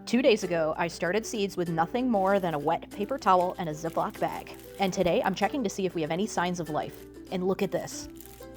2 days ago, I started seeds with nothing more than a wet paper towel and a Ziploc bag. And today I'm checking to see if we have any signs of life. And look at this.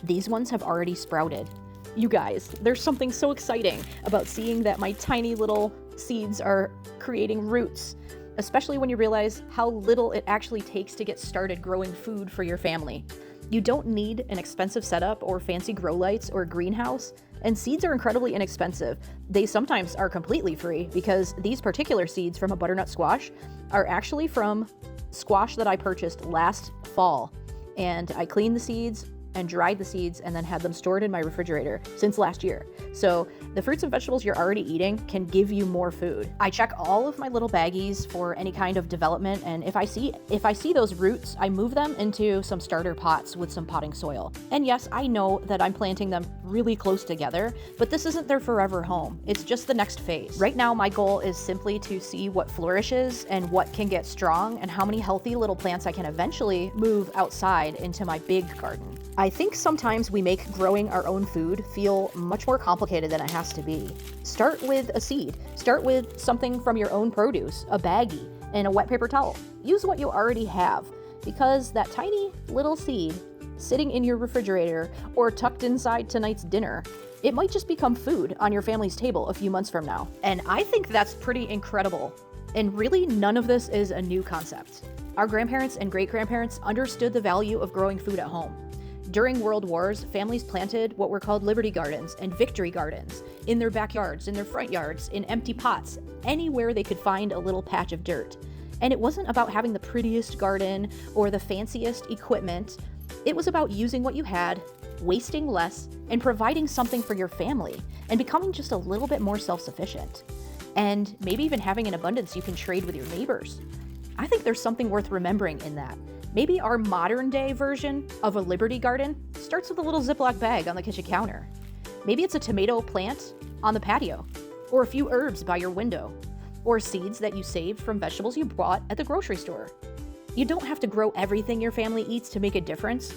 These ones have already sprouted. You guys, there's something so exciting about seeing that my tiny little seeds are creating roots, especially when you realize how little it actually takes to get started growing food for your family. You don't need an expensive setup or fancy grow lights or greenhouse, and seeds are incredibly inexpensive. They sometimes are completely free because these particular seeds from a butternut squash are actually from squash that I purchased last fall. And I cleaned the seeds and dried the seeds and then had them stored in my refrigerator since last year. So the fruits and vegetables you're already eating can give you more food. I check all of my little baggies for any kind of development, and if I see those roots, I move them into some starter pots with some potting soil. And yes, I know that I'm planting them really close together, but this isn't their forever home. It's just the next phase. Right now, my goal is simply to see what flourishes and what can get strong and how many healthy little plants I can eventually move outside into my big garden. I think sometimes we make growing our own food feel much more complicated than it has to be. Start with a seed. Start with something from your own produce, a baggie, and a wet paper towel. Use what you already have, because that tiny little seed sitting in your refrigerator or tucked inside tonight's dinner, it might just become food on your family's table a few months from now. And I think that's pretty incredible. And really, none of this is a new concept. Our grandparents and great-grandparents understood the value of growing food at home. During World Wars, families planted what were called Liberty Gardens and Victory Gardens in their backyards, in their front yards, in empty pots, anywhere they could find a little patch of dirt. And it wasn't about having the prettiest garden or the fanciest equipment. It was about using what you had, wasting less, and providing something for your family, and becoming just a little bit more self-sufficient. And maybe even having an abundance you can trade with your neighbors. I think there's something worth remembering in that. Maybe our modern day version of a Liberty Garden starts with a little Ziploc bag on the kitchen counter. Maybe it's a tomato plant on the patio, or a few herbs by your window, or seeds that you saved from vegetables you bought at the grocery store. You don't have to grow everything your family eats to make a difference,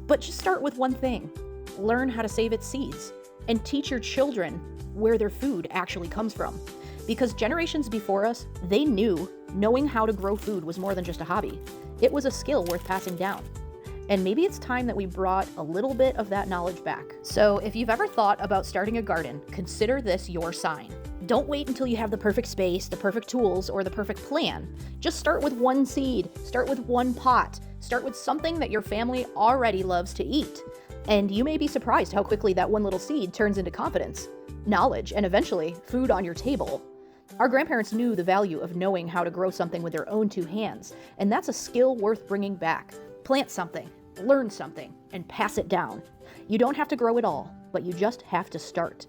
but just start with one thing. Learn how to save its seeds, and teach your children where their food actually comes from. Because generations before us, they knew knowing how to grow food was more than just a hobby. It was a skill worth passing down. And maybe it's time that we brought a little bit of that knowledge back. So if you've ever thought about starting a garden, consider this your sign. Don't wait until you have the perfect space, the perfect tools, or the perfect plan. Just start with one seed, start with one pot, start with something that your family already loves to eat. And you may be surprised how quickly that one little seed turns into confidence, knowledge, and eventually food on your table. Our grandparents knew the value of knowing how to grow something with their own two hands, and that's a skill worth bringing back. Plant something, learn something, and pass it down. You don't have to grow it all, but you just have to start.